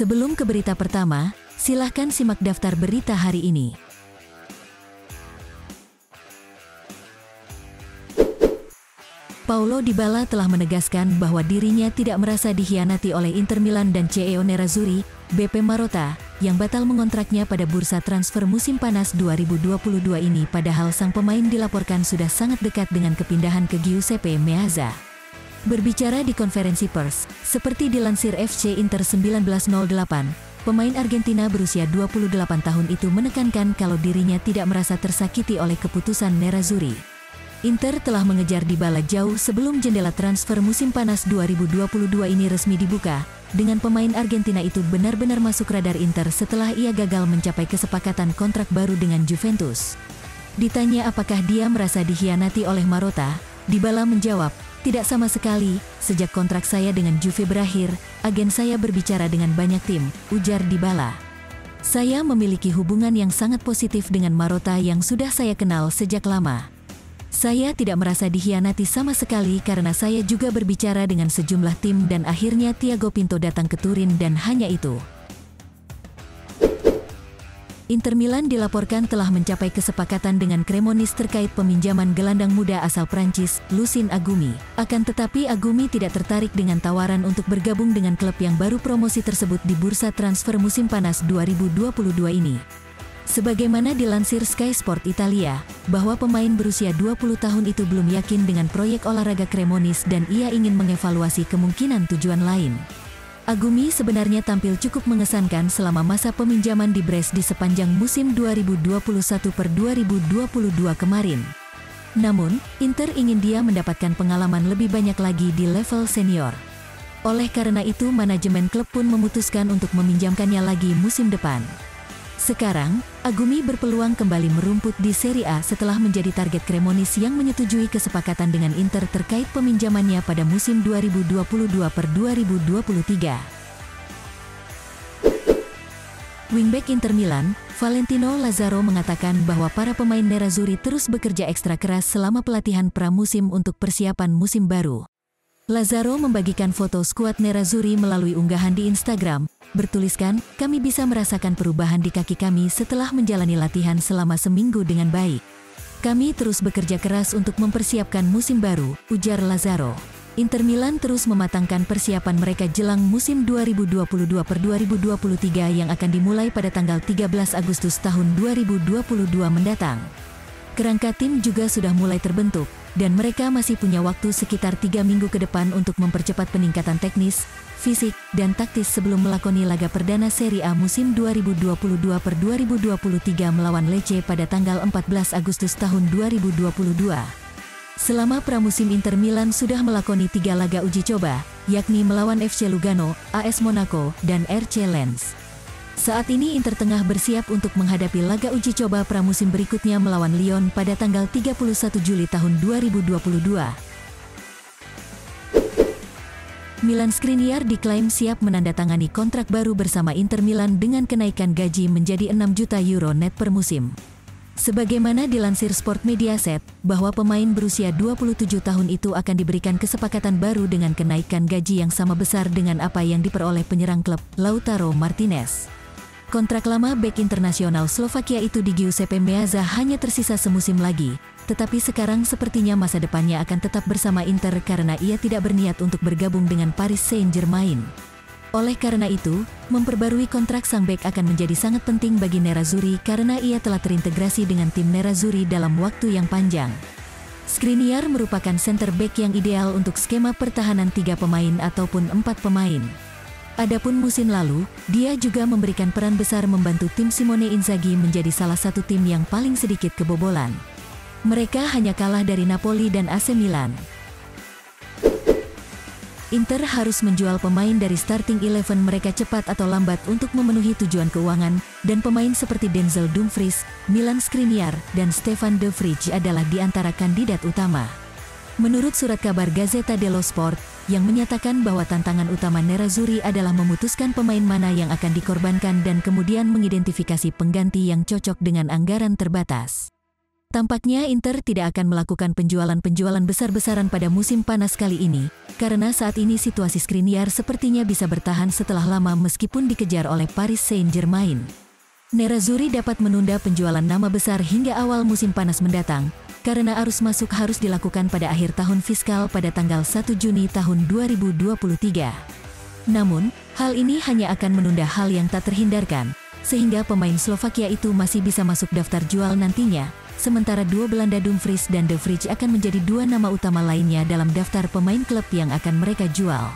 Sebelum ke berita pertama, silahkan simak daftar berita hari ini. Paulo Dybala telah menegaskan bahwa dirinya tidak merasa dikhianati oleh Inter Milan dan CEO Nerazzurri, BP Marotta, yang batal mengontraknya pada bursa transfer musim panas 2022 ini, padahal sang pemain dilaporkan sudah sangat dekat dengan kepindahan ke Giuseppe Meazza. Berbicara di konferensi pers, seperti dilansir FC Inter 1908, pemain Argentina berusia 28 tahun itu menekankan kalau dirinya tidak merasa tersakiti oleh keputusan Nerazzurri. Inter telah mengejar Dybala jauh sebelum jendela transfer musim panas 2022 ini resmi dibuka, dengan pemain Argentina itu benar-benar masuk radar Inter setelah ia gagal mencapai kesepakatan kontrak baru dengan Juventus. Ditanya apakah dia merasa dikhianati oleh Marotta, Dybala menjawab, "Tidak sama sekali, sejak kontrak saya dengan Juve berakhir, agen saya berbicara dengan banyak tim," ujar Dybala. "Saya memiliki hubungan yang sangat positif dengan Marotta yang sudah saya kenal sejak lama. Saya tidak merasa dikhianati sama sekali karena saya juga berbicara dengan sejumlah tim dan akhirnya Thiago Pinto datang ke Turin dan hanya itu." Inter Milan dilaporkan telah mencapai kesepakatan dengan Cremonese terkait peminjaman gelandang muda asal Prancis, Lucien Agumi. Akan tetapi Agumi tidak tertarik dengan tawaran untuk bergabung dengan klub yang baru promosi tersebut di bursa transfer musim panas 2022 ini. Sebagaimana dilansir Sky Sport Italia, bahwa pemain berusia 20 tahun itu belum yakin dengan proyek olahraga Cremonese dan ia ingin mengevaluasi kemungkinan tujuan lain. Agumi sebenarnya tampil cukup mengesankan selama masa peminjaman di Brest di sepanjang musim 2021-2022 kemarin. Namun, Inter ingin dia mendapatkan pengalaman lebih banyak lagi di level senior. Oleh karena itu manajemen klub pun memutuskan untuk meminjamkannya lagi musim depan. Sekarang, Agumi berpeluang kembali merumput di Serie A setelah menjadi target Cremonese yang menyetujui kesepakatan dengan Inter terkait peminjamannya pada musim 2022-2023. Wingback Inter Milan, Valentino Lazaro mengatakan bahwa para pemain Nerazzurri terus bekerja ekstra keras selama pelatihan pramusim untuk persiapan musim baru. Lazaro membagikan foto skuad Nerazzurri melalui unggahan di Instagram, bertuliskan, "Kami bisa merasakan perubahan di kaki kami setelah menjalani latihan selama seminggu dengan baik. Kami terus bekerja keras untuk mempersiapkan musim baru," ujar Lazaro. Inter Milan terus mematangkan persiapan mereka jelang musim 2022-2023 yang akan dimulai pada tanggal 13 Agustus tahun 2022 mendatang. Kerangka tim juga sudah mulai terbentuk, dan mereka masih punya waktu sekitar 3 minggu ke depan untuk mempercepat peningkatan teknis, fisik, dan taktis sebelum melakoni laga perdana Serie A musim 2022-2023 melawan Lecce pada tanggal 14 Agustus tahun 2022. Selama pramusim Inter Milan sudah melakoni 3 laga uji coba, yakni melawan FC Lugano, AS Monaco, dan RC Lens. Saat ini Inter tengah bersiap untuk menghadapi laga uji coba pramusim berikutnya melawan Lyon pada tanggal 31 Juli tahun 2022. Milan Skriniar diklaim siap menandatangani kontrak baru bersama Inter Milan dengan kenaikan gaji menjadi 6 juta euro net per musim. Sebagaimana dilansir Sport Mediaset, bahwa pemain berusia 27 tahun itu akan diberikan kesepakatan baru dengan kenaikan gaji yang sama besar dengan apa yang diperoleh penyerang klub, Lautaro Martinez. Kontrak lama bek internasional Slovakia itu di Giuseppe Meazza hanya tersisa semusim lagi, tetapi sekarang sepertinya masa depannya akan tetap bersama Inter karena ia tidak berniat untuk bergabung dengan Paris Saint-Germain. Oleh karena itu, memperbarui kontrak sang bek akan menjadi sangat penting bagi Nerazzurri karena ia telah terintegrasi dengan tim Nerazzurri dalam waktu yang panjang. Skriniar merupakan center back yang ideal untuk skema pertahanan 3 pemain ataupun 4 pemain. Adapun musim lalu, dia juga memberikan peran besar membantu tim Simone Inzaghi menjadi salah satu tim yang paling sedikit kebobolan. Mereka hanya kalah dari Napoli dan AC Milan. Inter harus menjual pemain dari starting 11 mereka cepat atau lambat untuk memenuhi tujuan keuangan, dan pemain seperti Denzel Dumfries, Milan Skriniar, dan Stefan de Vrij adalah di antara kandidat utama. Menurut surat kabar Gazzetta dello Sport, yang menyatakan bahwa tantangan utama Nerazzurri adalah memutuskan pemain mana yang akan dikorbankan dan kemudian mengidentifikasi pengganti yang cocok dengan anggaran terbatas. Tampaknya Inter tidak akan melakukan penjualan-penjualan besar-besaran pada musim panas kali ini, karena saat ini situasi Skriniar sepertinya bisa bertahan setelah lama meskipun dikejar oleh Paris Saint-Germain. Nerazzurri dapat menunda penjualan nama besar hingga awal musim panas mendatang, karena arus masuk harus dilakukan pada akhir tahun fiskal pada tanggal 1 Juni tahun 2023. Namun, hal ini hanya akan menunda hal yang tak terhindarkan, sehingga pemain Slovakia itu masih bisa masuk daftar jual nantinya, sementara dua Belanda Dumfries dan De Vrij akan menjadi dua nama utama lainnya dalam daftar pemain klub yang akan mereka jual.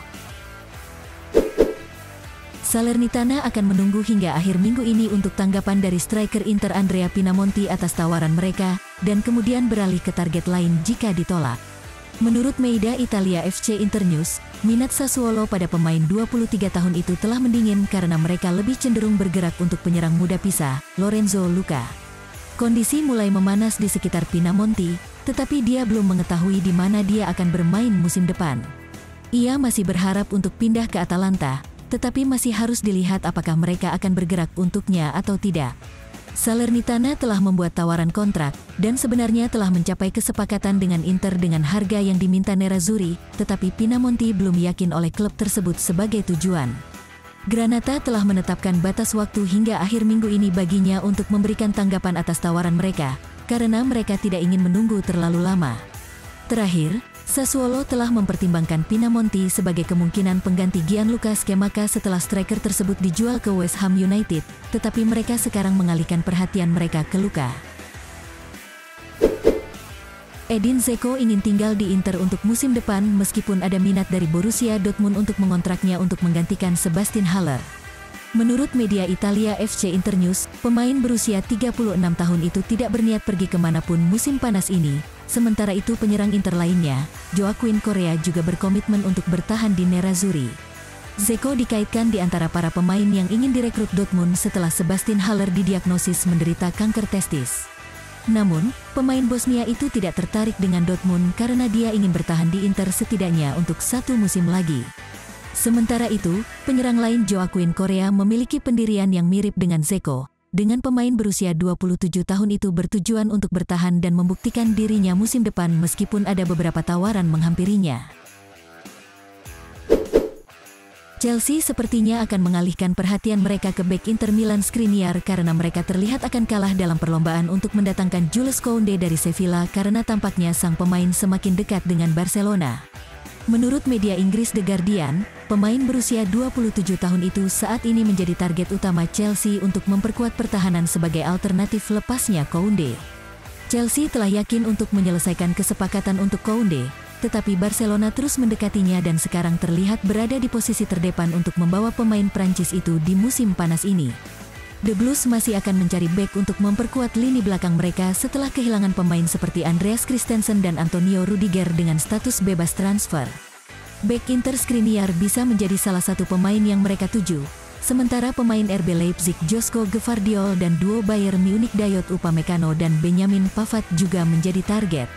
Salernitana akan menunggu hingga akhir minggu ini untuk tanggapan dari striker Inter Andrea Pinamonti atas tawaran mereka, dan kemudian beralih ke target lain jika ditolak. Menurut Media Italia FC Internews, minat Sassuolo pada pemain 23 tahun itu telah mendingin karena mereka lebih cenderung bergerak untuk penyerang muda Pisa, Lorenzo Luca. Kondisi mulai memanas di sekitar Pinamonti, tetapi dia belum mengetahui di mana dia akan bermain musim depan. Ia masih berharap untuk pindah ke Atalanta, tetapi masih harus dilihat apakah mereka akan bergerak untuknya atau tidak. Salernitana telah membuat tawaran kontrak, dan sebenarnya telah mencapai kesepakatan dengan Inter dengan harga yang diminta Nerazzurri, tetapi Pinamonti belum yakin oleh klub tersebut sebagai tujuan. Granata telah menetapkan batas waktu hingga akhir minggu ini baginya untuk memberikan tanggapan atas tawaran mereka, karena mereka tidak ingin menunggu terlalu lama. Terakhir, Sassuolo telah mempertimbangkan Pinamonti sebagai kemungkinan pengganti Gianluca Scamacca setelah striker tersebut dijual ke West Ham United, tetapi mereka sekarang mengalihkan perhatian mereka ke Luca. Edin Dzeko ingin tinggal di Inter untuk musim depan meskipun ada minat dari Borussia Dortmund untuk mengontraknya untuk menggantikan Sebastian Haller. Menurut Media Italia FC Internews, pemain berusia 36 tahun itu tidak berniat pergi kemanapun musim panas ini. Sementara itu penyerang Inter lainnya, Joaquin Correa juga berkomitmen untuk bertahan di Nerazzurri. Dzeko dikaitkan di antara para pemain yang ingin direkrut Dortmund setelah Sebastian Haller didiagnosis menderita kanker testis. Namun, pemain Bosnia itu tidak tertarik dengan Dortmund karena dia ingin bertahan di Inter setidaknya untuk satu musim lagi. Sementara itu, penyerang lain Joaquin Correa memiliki pendirian yang mirip dengan Dzeko, dengan pemain berusia 27 tahun itu bertujuan untuk bertahan dan membuktikan dirinya musim depan meskipun ada beberapa tawaran menghampirinya. Chelsea sepertinya akan mengalihkan perhatian mereka ke bek Inter Milan Skriniar karena mereka terlihat akan kalah dalam perlombaan untuk mendatangkan Jules Koundé dari Sevilla karena tampaknya sang pemain semakin dekat dengan Barcelona. Menurut media Inggris The Guardian, pemain berusia 27 tahun itu saat ini menjadi target utama Chelsea untuk memperkuat pertahanan sebagai alternatif lepasnya Koundé. Chelsea telah yakin untuk menyelesaikan kesepakatan untuk Koundé, tetapi Barcelona terus mendekatinya dan sekarang terlihat berada di posisi terdepan untuk membawa pemain Prancis itu di musim panas ini. The Blues masih akan mencari bek untuk memperkuat lini belakang mereka setelah kehilangan pemain seperti Andreas Christensen dan Antonio Rudiger dengan status bebas transfer. Bek Inter Skriniar bisa menjadi salah satu pemain yang mereka tuju, sementara pemain RB Leipzig Joško Gvardiol dan duo Bayern Munich Dayot Upamecano dan Benjamin Pavard juga menjadi target.